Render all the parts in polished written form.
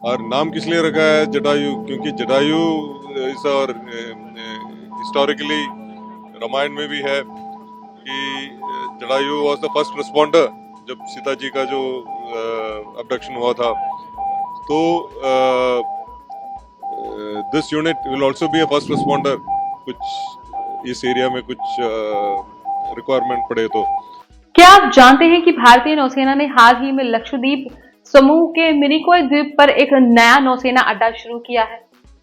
और नाम किस लिए रखा है जटायु, क्योंकि जटायु इस और हिस्टोरिकली रामायण में भी है कि Jatayu was the first responder जब सीता जी का जो अबडक्शन हुआ था। तो this unit will also be a first responder, कुछ इस एरिया में कुछ रिक्वायरमेंट पड़े तो। क्या आप जानते हैं कि भारतीय नौसेना ने हाल ही में लक्षद्वीप समूह के मिनिकॉय द्वीप पर एक नया नौसेना अड्डा शुरू किया है?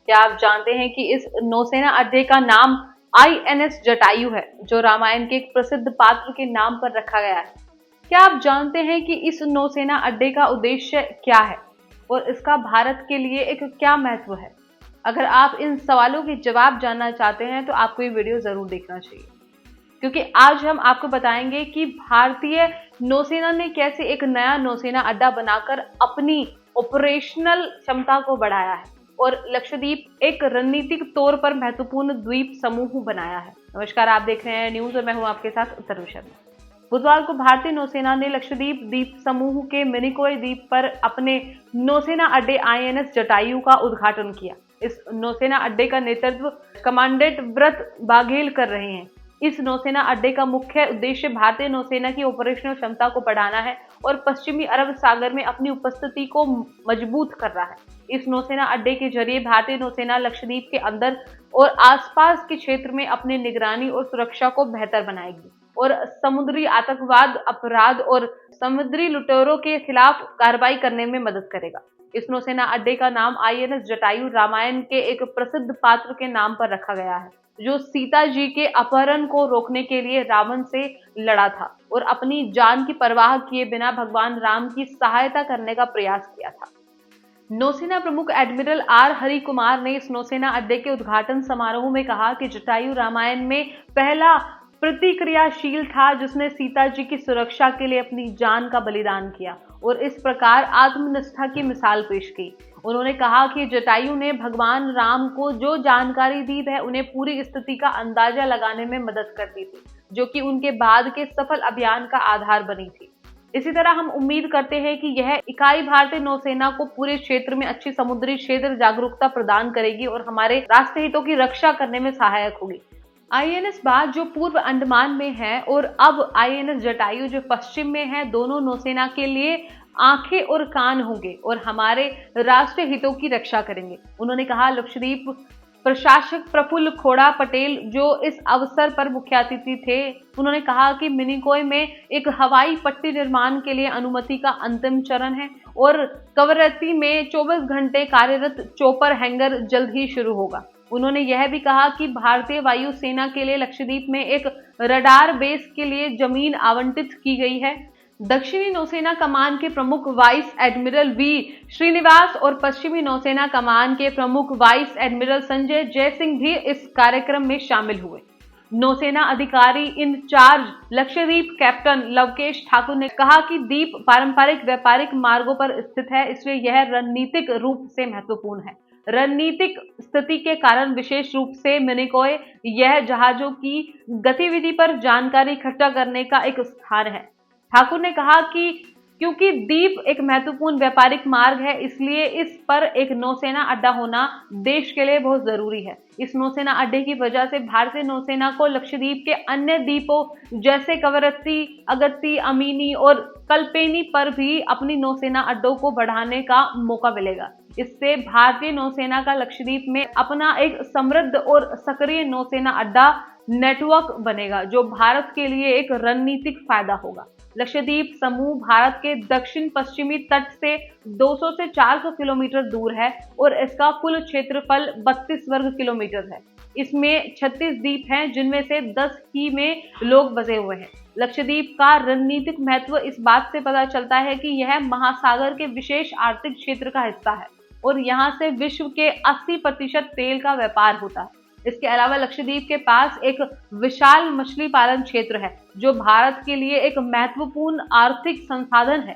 क्या आप जानते हैं कि इस नौसेना अड्डे का नाम आईएनएस जटायु है, जो रामायण के एक प्रसिद्ध पात्र के नाम पर रखा गया है? क्या आप जानते हैं कि इस नौसेना अड्डे का उद्देश्य क्या है और इसका भारत के लिए एक क्या महत्व है? अगर आप इन सवालों के जवाब जानना चाहते हैं तो आपको ये वीडियो जरूर देखना चाहिए, क्योंकि आज हम आपको बताएंगे कि भारतीय नौसेना ने कैसे एक नया नौसेना अड्डा बनाकर अपनी ऑपरेशनल क्षमता को बढ़ाया है और लक्षद्वीप एक रणनीतिक तौर पर महत्वपूर्ण द्वीप समूह बनाया है। नमस्कार, आप देख रहे हैं न्यूज और मैं हूं आपके साथ उत्तरु शर्मा। बुधवार को भारतीय नौसेना ने लक्षद्वीप द्वीप समूह के मिनिकॉय द्वीप पर अपने नौसेना अड्डे आईएनएस जटायु का उद्घाटन किया। इस नौसेना अड्डे का नेतृत्व कमांडेंट व्रत बाघेल कर रहे हैं। इस नौसेना अड्डे का मुख्य उद्देश्य भारतीय नौसेना की ऑपरेशनल क्षमता को बढ़ाना है और पश्चिमी अरब सागर में अपनी उपस्थिति को मजबूत कर रहा है। इस नौसेना अड्डे के जरिए भारतीय नौसेना लक्षद्वीप के अंदर और आसपास के क्षेत्र में अपनी निगरानी और सुरक्षा को बेहतर बनाएगी और समुद्री आतंकवाद, अपराध और समुद्री लुटेरों के खिलाफ कार्रवाई करने में मदद करेगा। इस नौसेना अड्डे का नाम आईएनएस जटायु रामायण के एक प्रसिद्ध पात्र के नाम पर रखा गया है, जो सीता जी के अपहरण को रोकने के लिए रावण से लड़ा था और अपनी जान की परवाह किए बिना भगवान राम की सहायता करने का प्रयास किया था। नौसेना प्रमुख एडमिरल आर हरि कुमार ने इस नौसेना अड्डे के उद्घाटन समारोह में कहा कि जटायु रामायण में पहला प्रतिक्रियाशील था जिसने सीता जी की सुरक्षा के लिए अपनी जान का बलिदान किया और इस प्रकार आत्मनिष्ठा की मिसाल पेश की। उन्होंने कहा कि जटायु ने भगवान राम को जो जानकारी दी है उन्हें पूरी स्थिति का अंदाजा लगाने में मदद करती थी, जो कि उनके बाद के सफल अभियान का आधार बनी थी। इसी तरह हम उम्मीद करते हैं कि यह इकाई भारतीय नौसेना को पूरे क्षेत्र में अच्छी समुद्री क्षेत्र जागरूकता प्रदान करेगी और हमारे राष्ट्रीय हितों की रक्षा करने में सहायक होगी। आईएनएस बाज जो पूर्व अंडमान में है और अब आईएनएस जटायु जो पश्चिम में है, दोनों नौसेना के लिए आंखें और कान होंगे और हमारे राष्ट्रीय हितों की रक्षा करेंगे। उन्होंने कहा। लक्षद्वीप प्रशासक प्रफुल्ल खोड़ा पटेल जो इस अवसर पर मुख्य अतिथि थे, उन्होंने कहा कि मिनिकॉय में एक हवाई पट्टी निर्माण के लिए अनुमति का अंतिम चरण है और कवरत्ती में 24 घंटे कार्यरत चोपर हैंगर जल्द ही शुरू होगा। उन्होंने यह भी कहा कि भारतीय वायुसेना के लिए लक्षद्वीप में एक रडार बेस के लिए जमीन आवंटित की गई है। दक्षिणी नौसेना कमान के प्रमुख वाइस एडमिरल वी श्रीनिवास और पश्चिमी नौसेना कमान के प्रमुख वाइस एडमिरल संजय जयसिंह भी इस कार्यक्रम में शामिल हुए। नौसेना अधिकारी इंचार्ज लक्षद्वीप कैप्टन लवकेश ठाकुर ने कहा कि द्वीप पारंपरिक व्यापारिक मार्गों पर स्थित है, इसलिए यह रणनीतिक रूप से महत्वपूर्ण है। रणनीतिक स्थिति के कारण विशेष रूप से मिनिकॉय यह जहाजों की गतिविधि पर जानकारी इकट्ठा करने का एक स्थान है। ठाकुर ने कहा कि क्योंकि द्वीप एक महत्वपूर्ण व्यापारिक मार्ग है, इसलिए इस पर एक नौसेना अड्डा होना देश के लिए बहुत जरूरी है। इस नौसेना अड्डे की वजह से भारतीय नौसेना को लक्षद्वीप के अन्य द्वीपों जैसे कवरत्ती, अगत्ती, अमीनी और कल्पेनी पर भी अपनी नौसेना अड्डों को बढ़ाने का मौका मिलेगा। इससे भारतीय नौसेना का लक्षद्वीप में अपना एक समृद्ध और सक्रिय नौसेना अड्डा नेटवर्क बनेगा, जो भारत के लिए एक रणनीतिक फायदा होगा। लक्षद्वीप समूह भारत के दक्षिण पश्चिमी तट से 200 से 400 किलोमीटर दूर है और इसका कुल क्षेत्रफल 32 वर्ग किलोमीटर है। इसमें 36 द्वीप हैं, जिनमें से 10 ही में लोग बसे हुए हैं। लक्षद्वीप का रणनीतिक महत्व इस बात से पता चलता है कि यह महासागर के विशेष आर्थिक क्षेत्र का हिस्सा है और यहाँ से विश्व के 80% तेल का व्यापार होता है। इसके अलावा लक्षद्वीप के पास एक विशाल मछली पालन क्षेत्र है, जो भारत के लिए एक महत्वपूर्ण आर्थिक संसाधन है।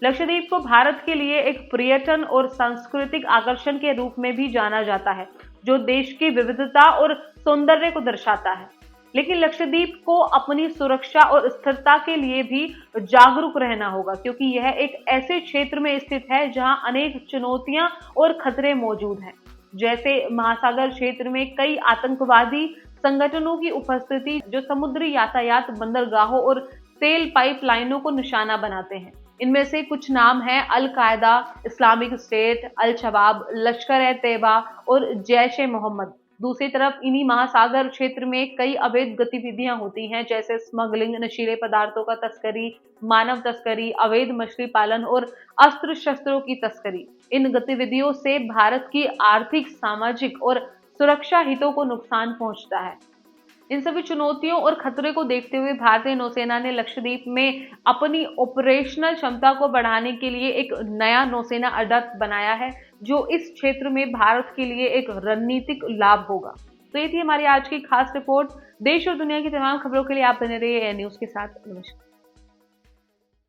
लक्षद्वीप को भारत के लिए एक पर्यटन और सांस्कृतिक आकर्षण के रूप में भी जाना जाता है, जो देश की विविधता और सौंदर्य को दर्शाता है। लेकिन लक्षद्वीप को अपनी सुरक्षा और स्थिरता के लिए भी जागरूक रहना होगा, क्योंकि यह एक ऐसे क्षेत्र में स्थित है जहां अनेक चुनौतियां और खतरे मौजूद हैं। जैसे महासागर क्षेत्र में कई आतंकवादी संगठनों की उपस्थिति, जो समुद्री यातायात, बंदरगाहों और तेल पाइपलाइनों को निशाना बनाते हैं। इनमें से कुछ नाम हैं अल कायदा, इस्लामिक स्टेट, अल शबाब, लश्कर-ए-तैयबा और जैश-ए-मोहम्मद। दूसरी तरफ इन्हीं महासागर क्षेत्र में कई अवैध गतिविधियां होती हैं, जैसे स्मगलिंग, नशीले पदार्थों का तस्करी, मानव तस्करी, अवैध मछली पालन और अस्त्र शस्त्रों की तस्करी। इन गतिविधियों से भारत की आर्थिक, सामाजिक और सुरक्षा हितों को नुकसान पहुंचता है। इन सभी चुनौतियों और खतरे को देखते हुए भारतीय नौसेना ने लक्षद्वीप में अपनी ऑपरेशनल क्षमता को बढ़ाने के लिए एक नया नौसेना अड्डा बनाया है, जो इस क्षेत्र में भारत के लिए एक रणनीतिक लाभ होगा। तो ये थी हमारी आज की खास रिपोर्ट। देश और दुनिया की तमाम खबरों के लिए आप बने रहिए एएन न्यूज के साथ। नमस्कार।